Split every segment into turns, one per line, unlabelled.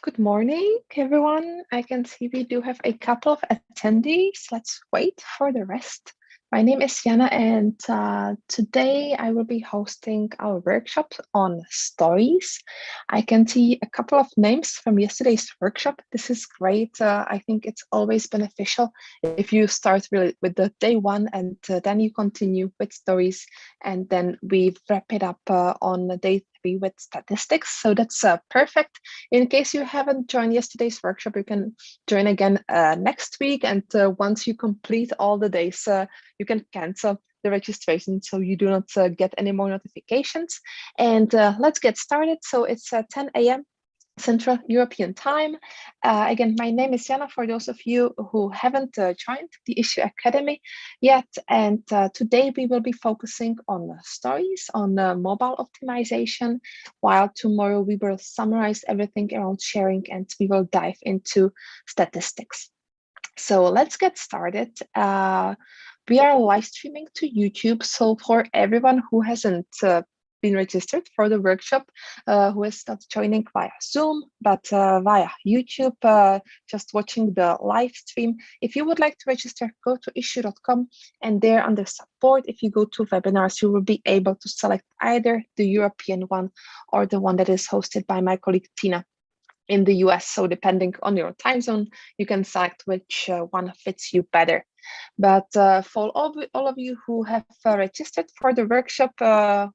Good morning, everyone. I can see we do have a couple of attendees. Let's wait for the rest. My name is Jana, and today I will be hosting our workshop on stories. I can see a couple of names from yesterday's workshop. This is great. I think it's always beneficial if you start really with the day one and then you continue with stories, and then we wrap it up on the day three with statistics. So that's perfect. In case you haven't joined yesterday's workshop, you can join again next week. And once you complete all the days, you can cancel the registration so you do not get any more notifications. And let's get started. So it's 10 a.m. Central European Time. Again, my name is Jana, for those of you who haven't joined the Issuu Academy yet. And today we will be focusing on stories, on mobile optimization, while tomorrow we will summarize everything around sharing and we will dive into statistics. So let's get started. We are live streaming to YouTube. So for everyone who hasn't been registered for the workshop, who is not joining via Zoom, but via YouTube, just watching the live stream. If you would like to register, go to issuu.com, and there under support, if you go to webinars, you will be able to select either the European one or the one that is hosted by my colleague Tina in the US. So depending on your time zone, you can select which one fits you better. But for all of you who have registered for the workshop,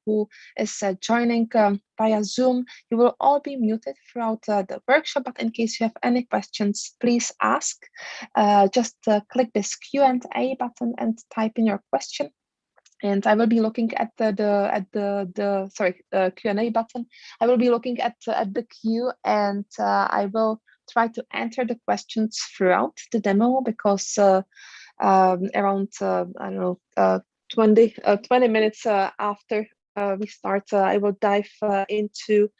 who is joining via Zoom, you will all be muted throughout the workshop. But in case you have any questions, please ask. Just click this Q&A button and type in your question. And I will be looking at the Q&A button. I will be looking at the queue, and I will try to answer the questions throughout the demo, because around I don't know 20 minutes after we start, I will dive into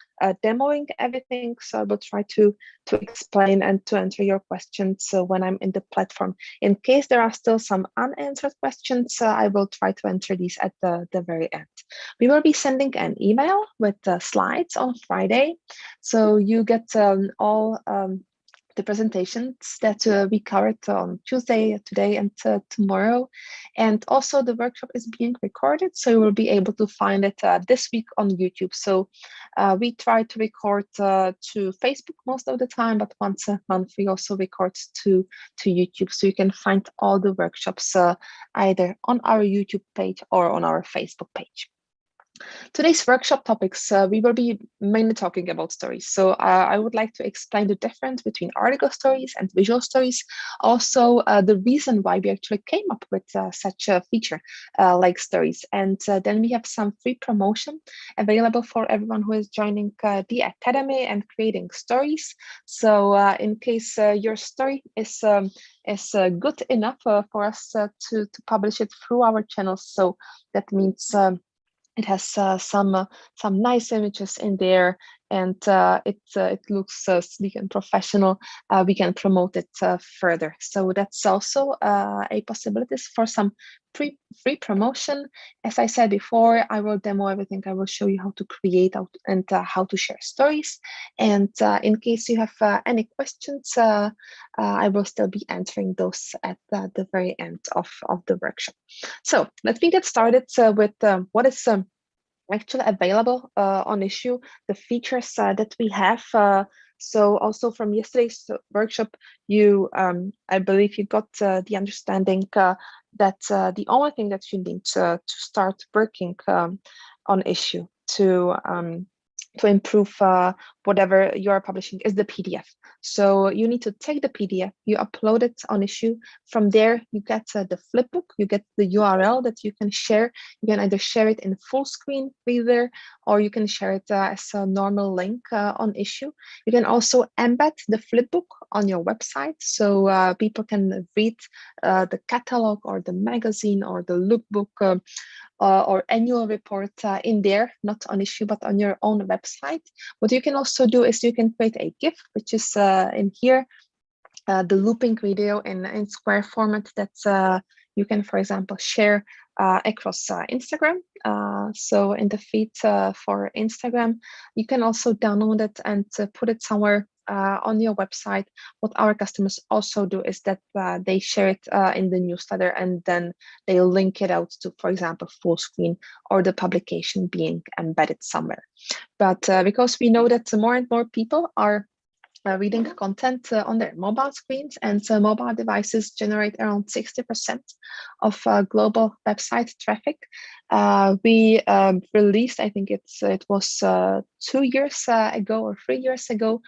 demoing everything. So I will try to explain and to answer your questions when I'm in the platform. In case there are still some unanswered questions, I will try to answer these at the very end. We will be sending an email with slides on Friday. So you get all the presentations that we covered on Tuesday, today, and tomorrow. And also the workshop is being recorded, so you will be able to find it this week on YouTube. So we try to record to Facebook most of the time, but once a month we also record to YouTube. So you can find all the workshops either on our YouTube page or on our Facebook page. Today's workshop topics, we will be mainly talking about stories. So I would like to explain the difference between article stories and visual stories. Also, the reason why we actually came up with such a feature like stories. And then we have some free promotion available for everyone who is joining the Academy and creating stories. So in case your story is good enough for us to publish it through our channels. So that means it has some nice images in there, and it looks sleek and professional. We can promote it further. So that's also a possibility for some free promotion. As I said before, I will demo everything. I will show you how to create and how to share stories. And in case you have any questions, I will still be answering those at the very end of the workshop. So let me get started with what is actually available on Issuu, the features that we have. So also from yesterday's workshop, I believe you got the understanding that the only thing that you need to start working on Issuu to improve whatever you are publishing is the PDF. So you need to take the PDF, you upload it on Issuu. From there, you get the flipbook, you get the URL that you can share. You can either share it in full screen reader, or you can share it as a normal link on Issuu. You can also embed the flipbook on your website, so people can read the catalog or the magazine or the lookbook or annual report in there, not on Issuu, but on your own website. What you can also do is you can create a GIF, which is in here, the looping video in square format that you can, for example, share across Instagram. So in the feed for Instagram, you can also download it and put it somewhere on your website, what our customers also do is that they share it in the newsletter, and then they link it out to, for example, full screen or the publication being embedded somewhere. But because we know that more and more people are reading content on their mobile screens, and mobile devices generate around 60% of global website traffic. We released, I think it was 2 years ago or 3 years ago,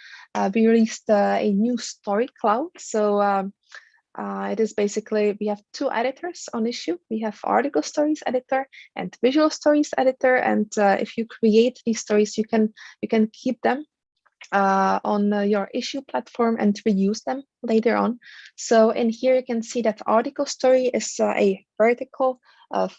we released a new story cloud. So it is basically, we have 2 editors on Issuu. We have article stories editor and visual stories editor. And if you create these stories, you can keep them on your Issuu platform and reuse them later on. So in here you can see that article story is a vertical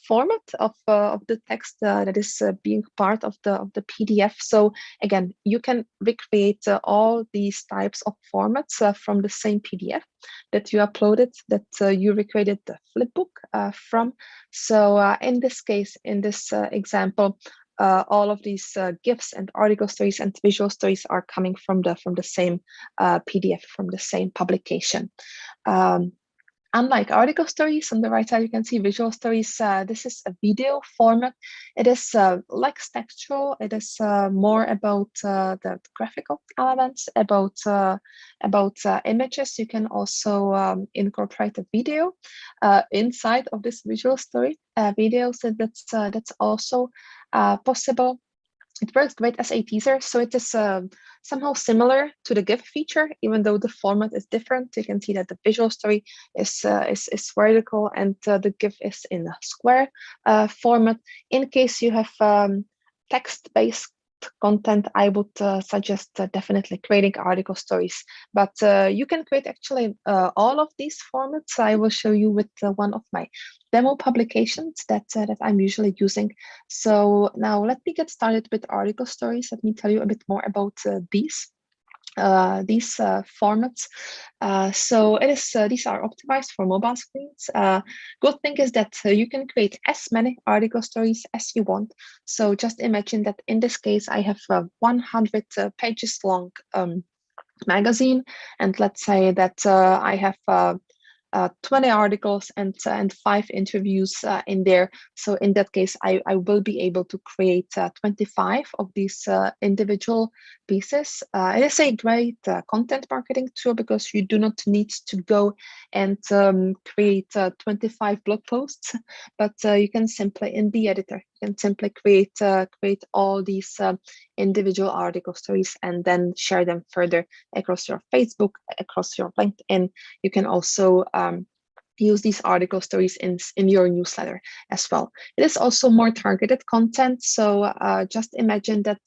format of the text that is being part of the PDF. So again, you can recreate all these types of formats from the same PDF that you uploaded, that you recreated the flipbook from. So in this case, in this example, all of these GIFs and article stories and visual stories are coming from the same PDF, from the same publication. Unlike article stories, on the right side, you can see visual stories. This is a video format. It is less textual. It is more about the graphical elements, about images. You can also incorporate a video inside of this visual story video. So that's also possible. It works great as a teaser, so it is somehow similar to the GIF feature, even though the format is different. You can see that the visual story is vertical and the GIF is in a square format. In case you have text-based content, I would suggest definitely creating article stories. But you can create actually all of these formats. I will show you with one of my demo publications that I'm usually using. So now let me get started with article stories. Let me tell you a bit more about these formats. So it is these are optimized for mobile screens. Good thing is that you can create as many article stories as you want. So just imagine that in this case, I have a 100 pages long magazine, and let's say that I have 20 articles and 5 interviews in there. So in that case, I will be able to create 25 of these individual pieces. It is a great content marketing tool because you do not need to go and create 25 blog posts, but you can simply, in the editor, you can simply create all these individual article stories and then share them further across your Facebook, across your LinkedIn. You can also use these article stories in your newsletter as well. It is also more targeted content. So just imagine that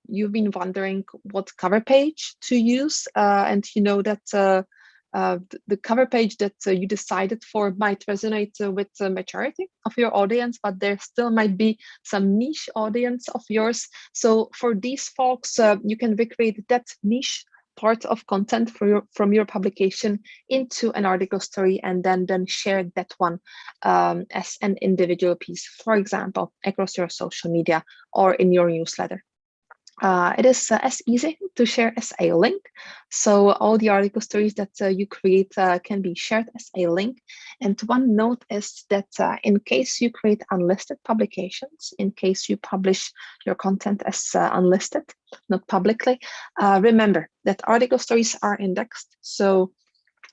you've been wondering what cover page to use, and you know that the cover page that you decided for might resonate with the majority of your audience, but there still might be some niche audience of yours. So for these folks, you can recreate that niche part of content from your publication into an article story, and then share that one as an individual piece, for example, across your social media or in your newsletter. It is as easy to share as a link. So all the article stories that you create can be shared as a link. And one note is that in case you create unlisted publications, in case you publish your content as unlisted, not publicly, remember that article stories are indexed. So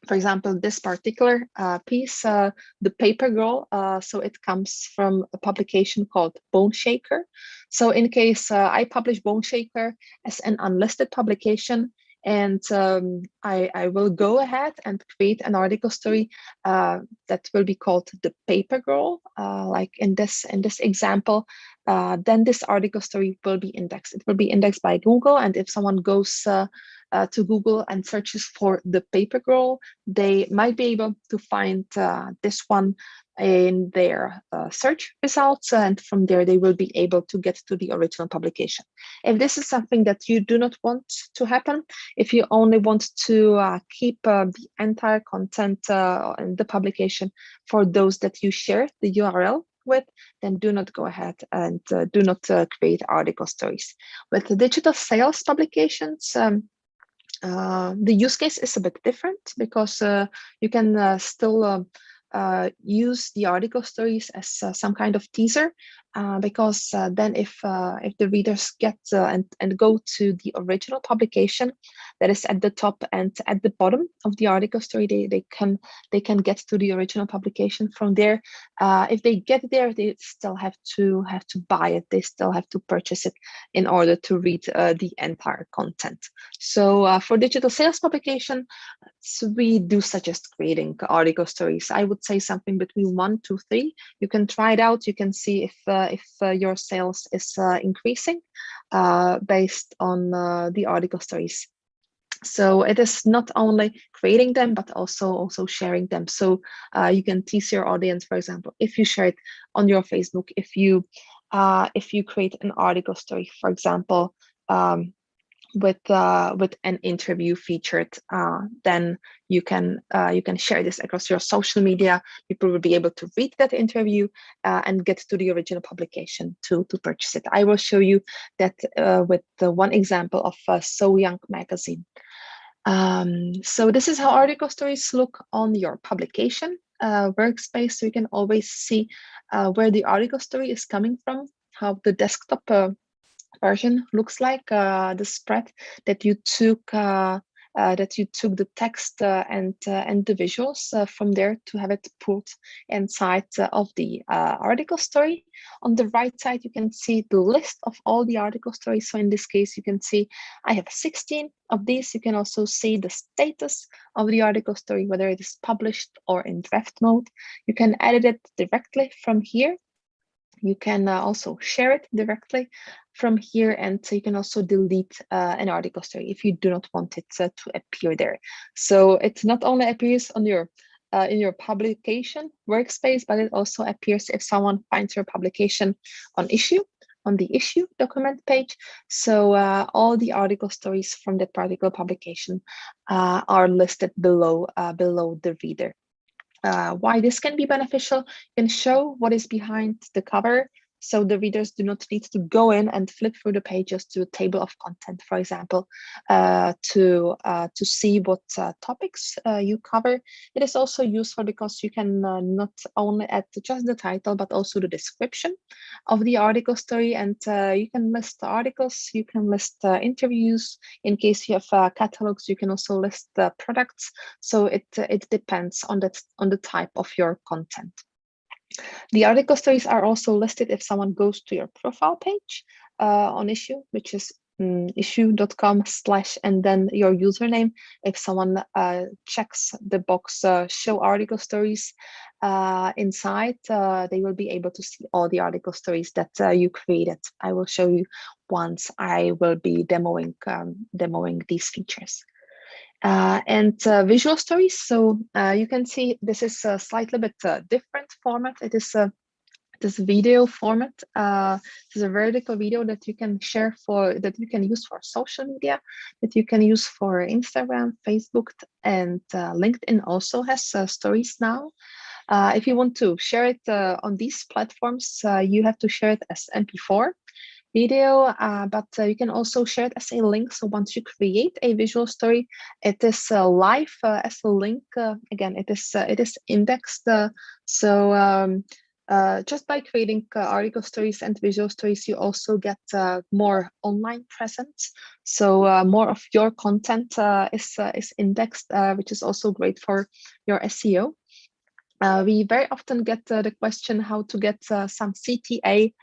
for example, this particular piece, the Paper Girl, so it comes from a publication called Bone Shaker. So in case I publish Bone Shaker as an unlisted publication, and I will go ahead and create an article story that will be called the Paper Girl, like in this example, then this article story will be indexed. It will be indexed by Google, and if someone goes to Google and searches for the Paper Girl, they might be able to find this one in their search results, and from there they will be able to get to the original publication. If this is something that you do not want to happen, if you only want to keep the entire content in the publication for those that you share the URL with, then do not go ahead and do not create article stories. With the digital sales publications, the use case is a bit different because you can still use the article stories as some kind of teaser, because then if the readers get and go to the original publication that is at the top and at the bottom of the article story, they can get to the original publication from there. If they get there, they still have to buy it. They still have to purchase it in order to read the entire content. So for digital sales publication, so we do suggest creating article stories. I would say something between 1 to 3. You can try it out. You can see if your sales is increasing based on the article stories. So it is not only creating them, but also sharing them. So you can tease your audience, for example, if you share it on your Facebook, if you create an article story, for example, with an interview featured, then you can share this across your social media. People will be able to read that interview and get to the original publication to purchase it. I will show you that with the one example of So Young magazine. So this is how article stories look on your publication workspace. So you can always see where the article story is coming from, how the desktop version looks like, the spread that you took the text and the visuals from there to have it put inside of the article story. On the right side, you can see the list of all the article stories. So in this case, you can see I have 16 of these. You can also see the status of the article story, whether it is published or in draft mode. You can edit it directly from here. You can also share it directly from here, and so you can also delete an article story if you do not want it to appear there. So it not only appears on your in your publication workspace, but it also appears if someone finds your publication on Issuu, on the Issuu document page. So all the article stories from that particular publication are listed below the reader. Why this can be beneficial, you can show what is behind the cover, so the readers do not need to go in and flip through the pages to a table of content, for example, to see what topics you cover. It is also useful because you can not only add just the title, but also the description of the article story, and you can list the articles, you can list interviews. In case you have catalogs, you can also list the products. So it depends on the type of your content. The article stories are also listed if someone goes to your profile page on Issuu, which is issuu.com/ and then your username. If someone checks the box show article stories inside, they will be able to see all the article stories that you created. I will show you once I will be demoing these features. And visual stories. So you can see this is a slightly bit different format. It is this video format. This is a vertical video that you can share that you can use for social media, that you can use for Instagram, Facebook, and LinkedIn also has stories now. If you want to share it on these platforms, you have to share it as MP4 video, but you can also share it as a link. So once you create a visual story, it is live as a link. Again, it is indexed. Just by creating article stories and visual stories, you also get more online presence. So more of your content is indexed, which is also great for your SEO. We very often get the question how to get some CTA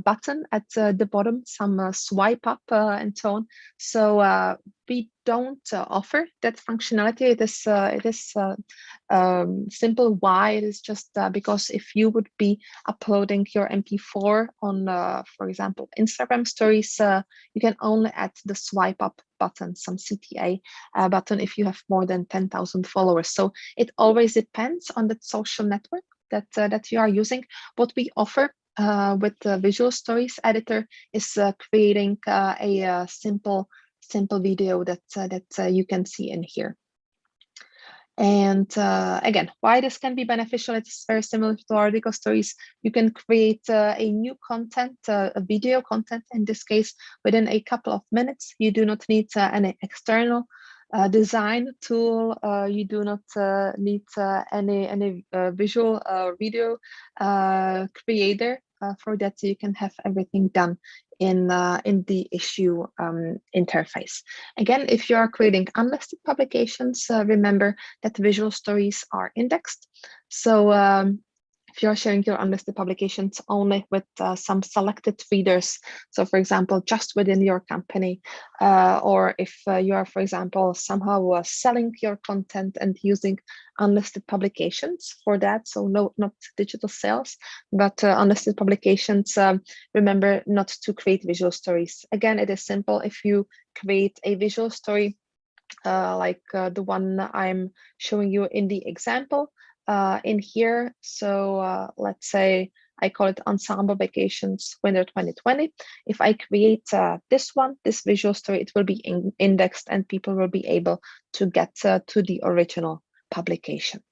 button at the bottom, some swipe up and so on. So we don't offer that functionality. It is simple. Why? It is just because if you would be uploading your MP4 on, for example, Instagram stories, you can only add the swipe up button, some CTA button, if you have more than 10,000 followers. So it always depends on the social network that you are using. What we offer with the Visual Stories editor is creating a simple video that you can see in here. And again, why this can be beneficial, it's very similar to article stories. You can create a new content, a video content in this case, within a couple of minutes. You do not need any external design tool. You do not need any visual video creator for that. You can have everything done in the Issuu interface. Again, if you are creating unlisted publications, remember that visual stories are indexed. So if you're sharing your unlisted publications only with some selected readers, so for example, just within your company, or if you are, for example, somehow selling your content and using unlisted publications for that, so no, not digital sales, but unlisted publications, remember not to create visual stories. Again, it is simple. If you create a visual story, like the one I'm showing you in the example in here. So let's say I call it Ensemble Vacations Winter 2020. If I create this one, this visual story, it will be indexed and people will be able to get to the original publication.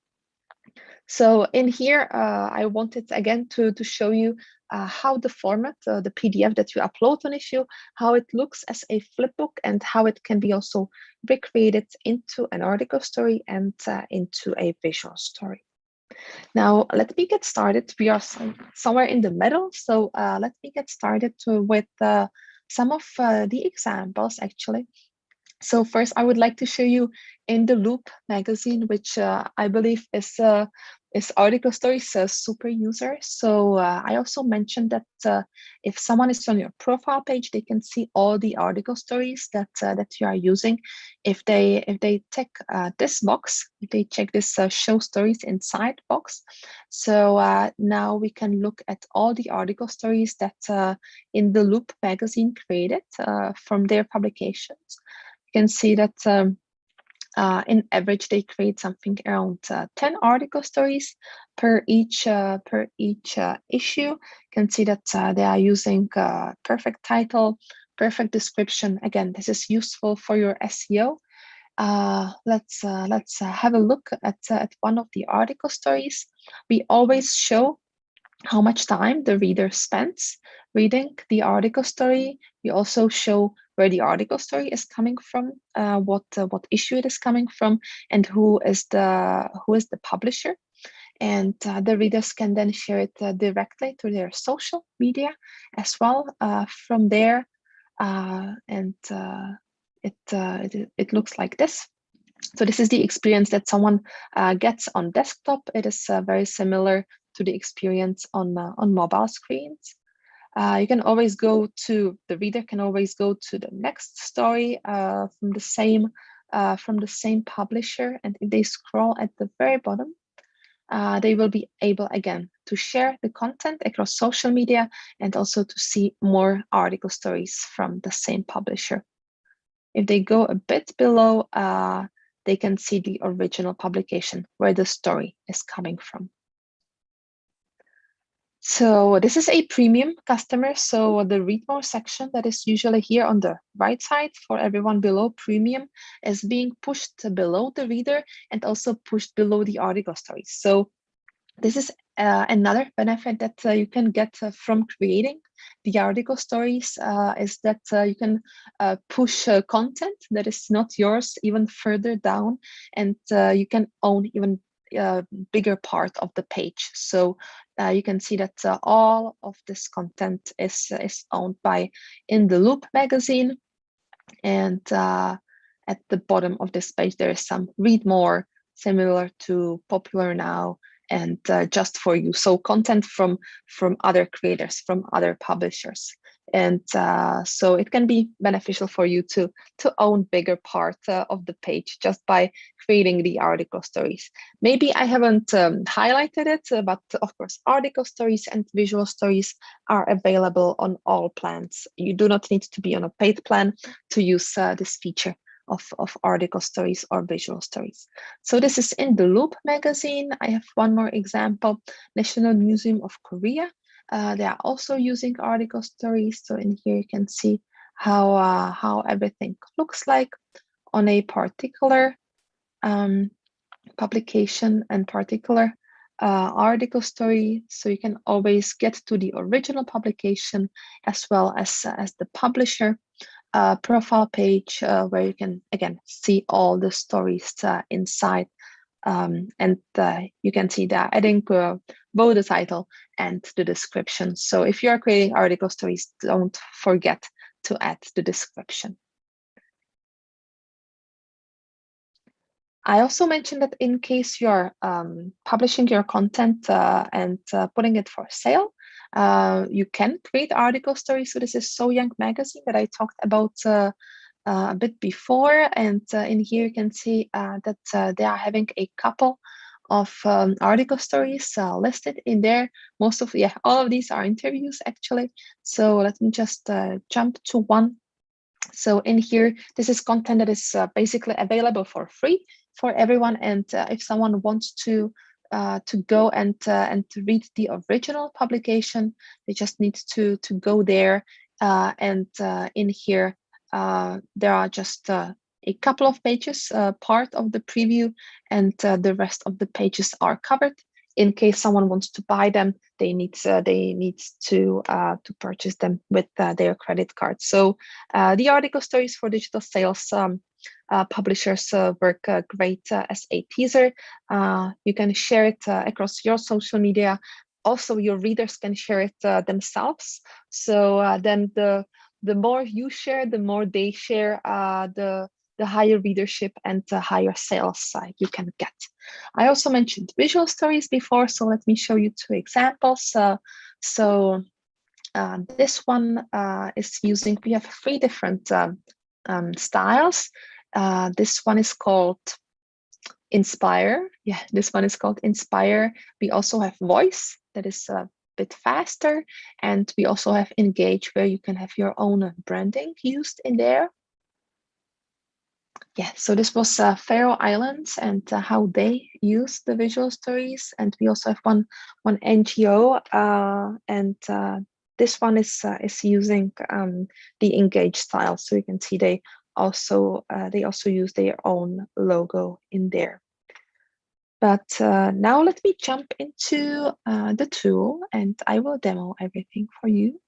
So in here, I wanted again to show you how the format, the PDF that you upload on Issuu, how it looks as a flipbook and how it can be also recreated into an article story and into a visual story. Now, let me get started. We are somewhere in the middle. So let me get started with some of the examples actually. So first, I would like to show you in the Loop magazine, which I believe is article stories super user. So I also mentioned that if someone is on your profile page, they can see all the article stories that that you are using. If they tick this box, if they check this show stories inside box, so now we can look at all the article stories that in the Loop magazine created from their publications. You can see that in average they create something around 10 article stories per each issue. You can see that they are using perfect title, perfect description. Again, this is useful for your SEO. Let's have a look at one of the article stories. We always show how much time the reader spends reading the article story. We also show where the article story is coming from, what issue it is coming from, and who is the publisher. And the readers can then share it directly to their social media as well from there. And it looks like this. So this is the experience that someone gets on desktop. It is very similar to the experience on mobile screens. You can always go to, the reader can always go to the next story from the same publisher. And if they scroll at the very bottom, they will be able again to share the content across social media and also to see more article stories from the same publisher. If they go a bit below, they can see the original publication where the story is coming from. So this is a premium customer. So the read more section that is usually here on the right side for everyone below premium is being pushed below the reader and also pushed below the article stories. So this is another benefit that you can get from creating the article stories is that you can push content that is not yours even further down, and you can own even bigger part of the page. So you can see that all of this content is owned by In the Loop magazine. And at the bottom of this page, there is some read more, similar to Popular Now, and just for you. So content from other creators, from other publishers. And so it can be beneficial for you to own bigger part of the page just by creating the article stories. Maybe I haven't highlighted it, but of course, article stories and visual stories are available on all plans. You do not need to be on a paid plan to use this feature of article stories or visual stories. So this is In the Loop magazine. I have one more example, National Museum of Korea. They are also using article stories. So in here you can see how everything looks like on a particular publication and particular article story. So you can always get to the original publication as well as the publisher profile page where you can, again, see all the stories inside. And you can see that adding both the title and the description. So if you are creating article stories, don't forget to add the description. I also mentioned that in case you're publishing your content and putting it for sale, you can create article stories. So this is So Young magazine that I talked about a bit before. And in here you can see that they are having a couple of article stories listed in there. Most of, all of these are interviews actually. So let me just jump to one. So in here, this is content that is basically available for free for everyone. And if someone wants to go and to read the original publication, they just need to go there. And in here, there are just a couple of pages, part of the preview, and the rest of the pages are covered. In case someone wants to buy them, they need to purchase them with their credit card. So the article stories for digital sales publishers work great as a teaser. You can share it across your social media. Also, your readers can share it themselves. So then the more you share, the more they share, the higher readership and the higher sales you can get. I also mentioned visual stories before, so let me show you two examples. This one is using, we have three different styles. This one is called Inspire. Yeah, this one is called Inspire. We also have Voice, that is a bit faster. And we also have Engage, where you can have your own branding used in there. Yeah, so this was Faroe Islands and how they use the visual stories. And we also have one NGO, and this one is using the Engage style. So you can see they also use their own logo in there. But now let me jump into the tool and I will demo everything for you.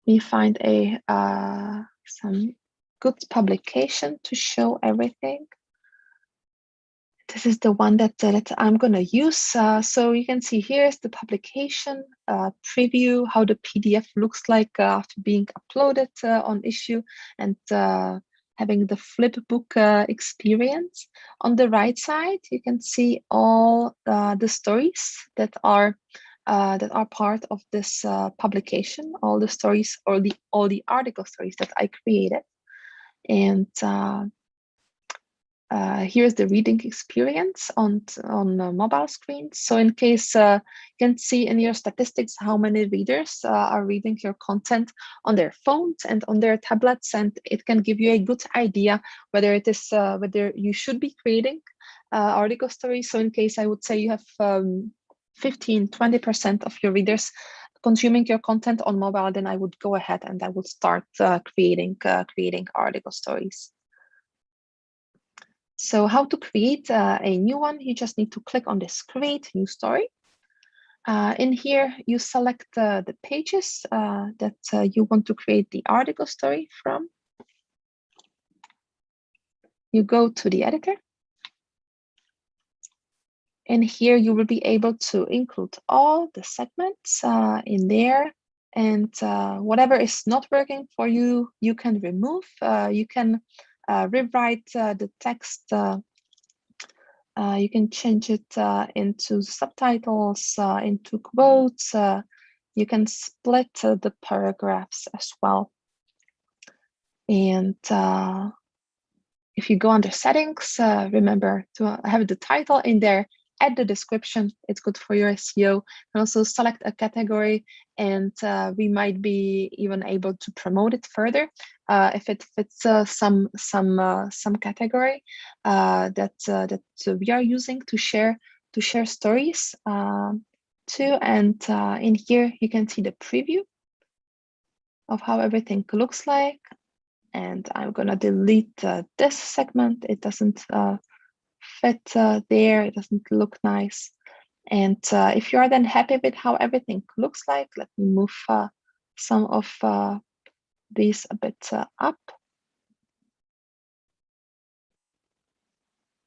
We find some good publication to show everything. This is the one that I'm going to use. So you can see here's the publication preview, how the PDF looks like after being uploaded on Issuu, and having the flipbook experience. On the right side, you can see all the stories that are part of this publication, all the stories or all the article stories that I created. And here's the reading experience on mobile screens. So in case you can see in your statistics how many readers are reading your content on their phones and on their tablets, and it can give you a good idea whether it is whether you should be creating article stories. So in case I would say you have 15-20% of your readers consuming your content on mobile, then I would go ahead and I would start creating article stories. So how to create a new one? You just need to click on this Create New Story. In here, you select the pages that you want to create the article story from. You go to the editor. And here you will be able to include all the segments in there. And whatever is not working for you, you can remove. You can rewrite the text. You can change it into subtitles, into quotes. You can split the paragraphs as well. And if you go under settings, remember to have the title in there, add the description. It's good for your SEO. And also select a category, and we might be even able to promote it further if it fits some category that we are using to share stories to. And in here you can see the preview of how everything looks like. And I'm gonna delete this segment. It doesn't fit there. It doesn't look nice. And if you are then happy with how everything looks like, let me move some of these a bit up.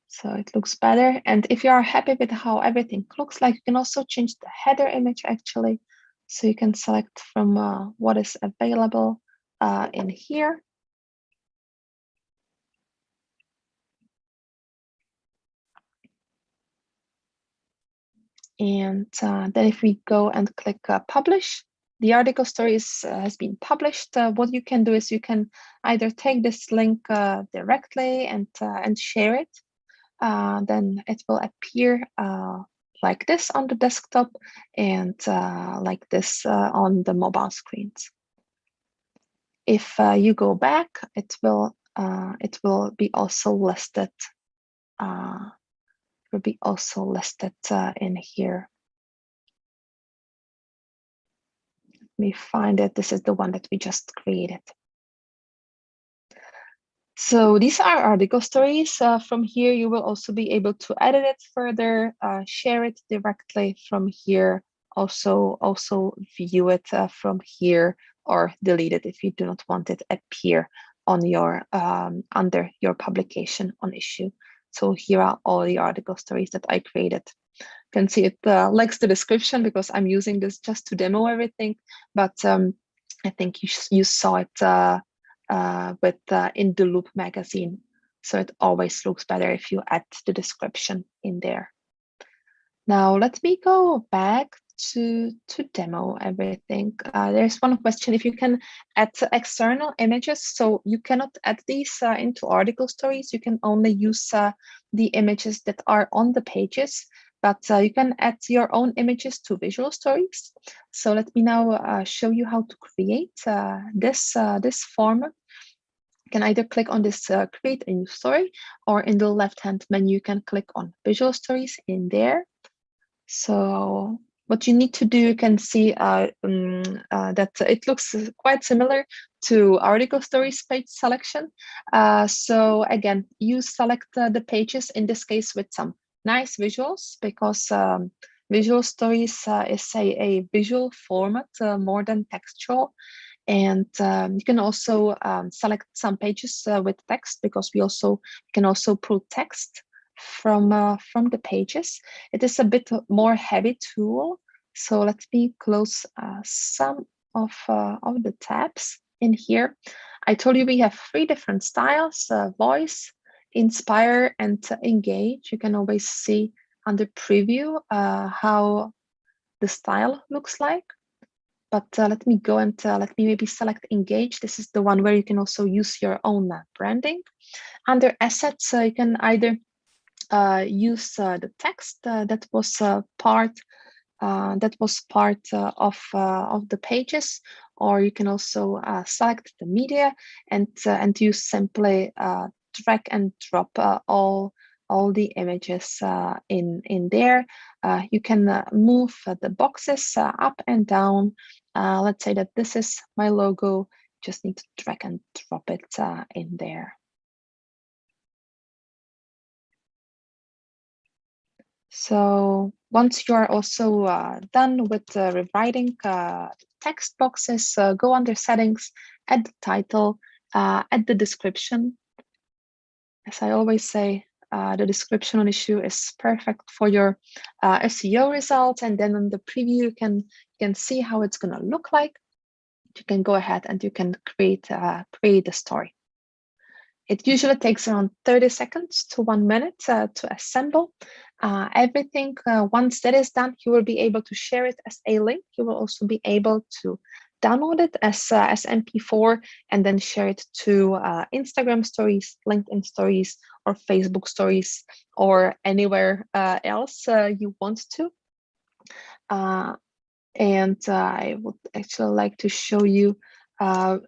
So it looks better. And if you are happy with how everything looks like, you can also change the header image actually. So you can select from what is available in here. And then if we go and click publish, the article story has been published. What you can do is you can either take this link directly and share it. Then it will appear like this on the desktop and like this on the mobile screens. If you go back, it will be also listed. Will be also listed in here. Let me find it. This is the one that we just created. So these are article stories. From here, you will also be able to edit it further, share it directly from here, also view it from here, or delete it if you do not want it appear on your under your publication on Issuu. So here are all the article stories that I created. You can see it likes the description because I'm using this just to demo everything, but I think you saw it with In the Loop magazine. So it always looks better if you add the description in there. Now let me go back to demo everything. There's one question, if you can add external images. So you cannot add these into article stories. You can only use the images that are on the pages, but you can add your own images to visual stories. So let me now show you how to create this format. You can either click on this create a new story, or in the left-hand menu, you can click on visual stories in there. So what you need to do, you can see that it looks quite similar to article stories page selection. So again, you select the pages, in this case with some nice visuals, because visual stories is a visual format more than textual. And you can also select some pages with text, because we can also pull text from the pages. It is a bit more heavy tool. So let me close some of the tabs in here. I told you we have 3 different styles: voice, inspire, and engage. You can always see under preview how the style looks like. But let me go and let me maybe select engage. This is the one where you can also use your own branding. Under assets, you can either use the text that was part of the pages, or you can also select the media and you simply drag and drop all the images in there. You can move the boxes up and down. Let's say that this is my logo. Just need to drag and drop it in there. So once you are also done with rewriting text boxes, go under settings, add the title, add the description. As I always say, the description on Issuu is perfect for your SEO results. And then on the preview, you can see how it's going to look like. You can go ahead and you can create a story. It usually takes around 30 seconds to 1 minute to assemble everything. Once that is done, you will be able to share it as a link. You will also be able to download it as MP4 and then share it to Instagram stories, LinkedIn stories, or Facebook stories, or anywhere else you want to. And I would actually like to show you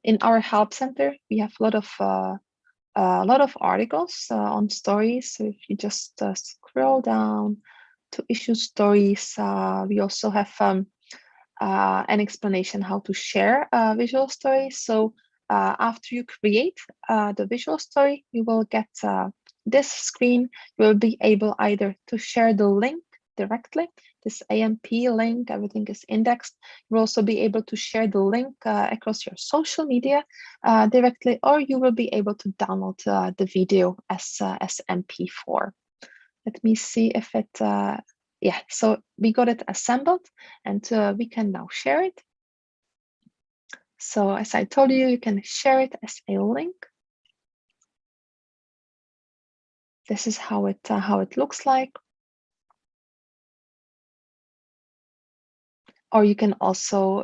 in our help center, we have a lot of articles on stories. So if you just scroll down to Issuu stories, we also have an explanation how to share visual stories. So after you create the visual story, you will get this screen. You will be able either to share the link directly, this AMP link, everything is indexed. You'll also be able to share the link across your social media directly, or you will be able to download the video as MP4. Let me see if it, yeah, so we got it assembled and we can now share it. So as I told you, you can share it as a link. This is how it looks like. Or you can also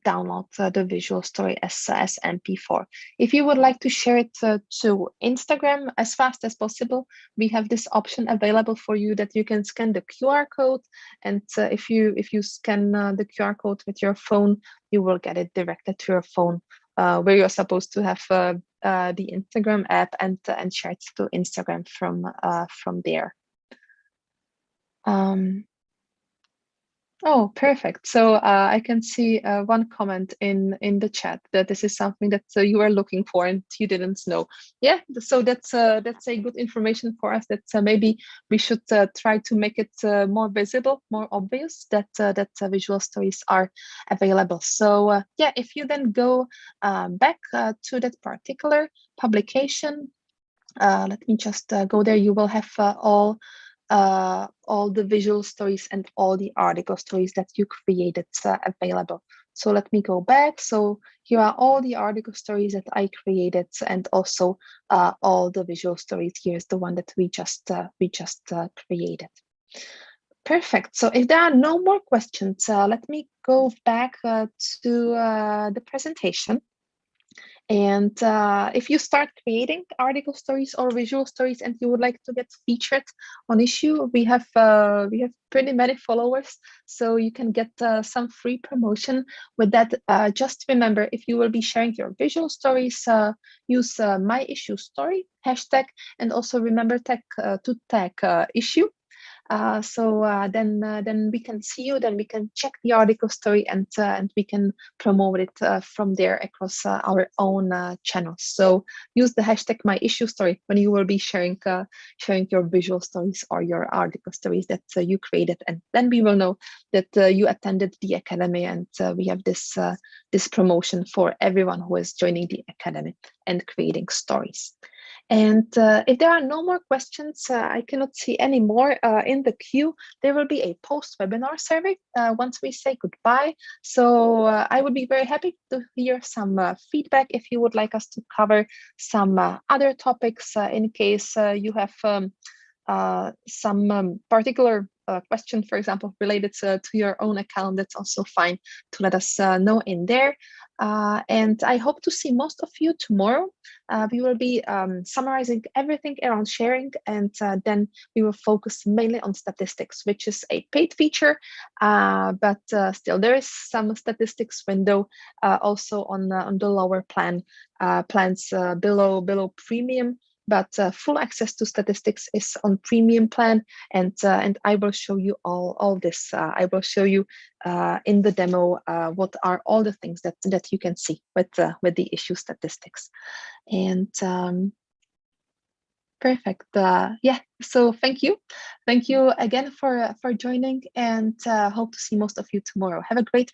download the visual story as MP4. If you would like to share it to Instagram as fast as possible, we have this option available for you that you can scan the QR code, and if you scan the QR code with your phone, you will get it directed to your phone, where you're supposed to have the Instagram app and share it to Instagram from there. Oh, perfect. So I can see one comment in the chat that this is something that you are looking for and you didn't know. Yeah, so that's a good information for us, that maybe we should try to make it more visible, more obvious that visual stories are available. So yeah, if you then go back to that particular publication, let me just go there. You will have all the visual stories and all the article stories that you created available. So let me go back. So here are all the article stories that I created, and also all the visual stories. Here's the one that we just created. Perfect. So if there are no more questions, let me go back to the presentation. And if you start creating article stories or visual stories and you would like to get featured on Issuu, we have pretty many followers, so you can get some free promotion with that. Just remember, if you will be sharing your visual stories, use my Issuu story hashtag, and also remember to tag Issuu. So then we can see you, then we can check the article story, and we can promote it from there across our own channels. So use the hashtag #myissuestory when you will be sharing your visual stories or your article stories that you created, and then we will know that you attended the academy, and we have this promotion for everyone who is joining the academy and creating stories. And if there are no more questions, I cannot see any more in the queue. There will be a post-webinar survey once we say goodbye. So I would be very happy to hear some feedback if you would like us to cover some other topics in case you have some particular question, for example, related to your own account. That's also fine to let us know in there. And I hope to see most of you tomorrow. We will be summarizing everything around sharing, and then we will focus mainly on statistics, which is a paid feature, but still there is some statistics window also on the lower plans below premium. But full access to statistics is on premium plan, and I will show you all this. I will show you in the demo what are all the things that you can see with the Issuu statistics. And perfect. Yeah. So thank you again for joining, and hope to see most of you tomorrow. Have a great rest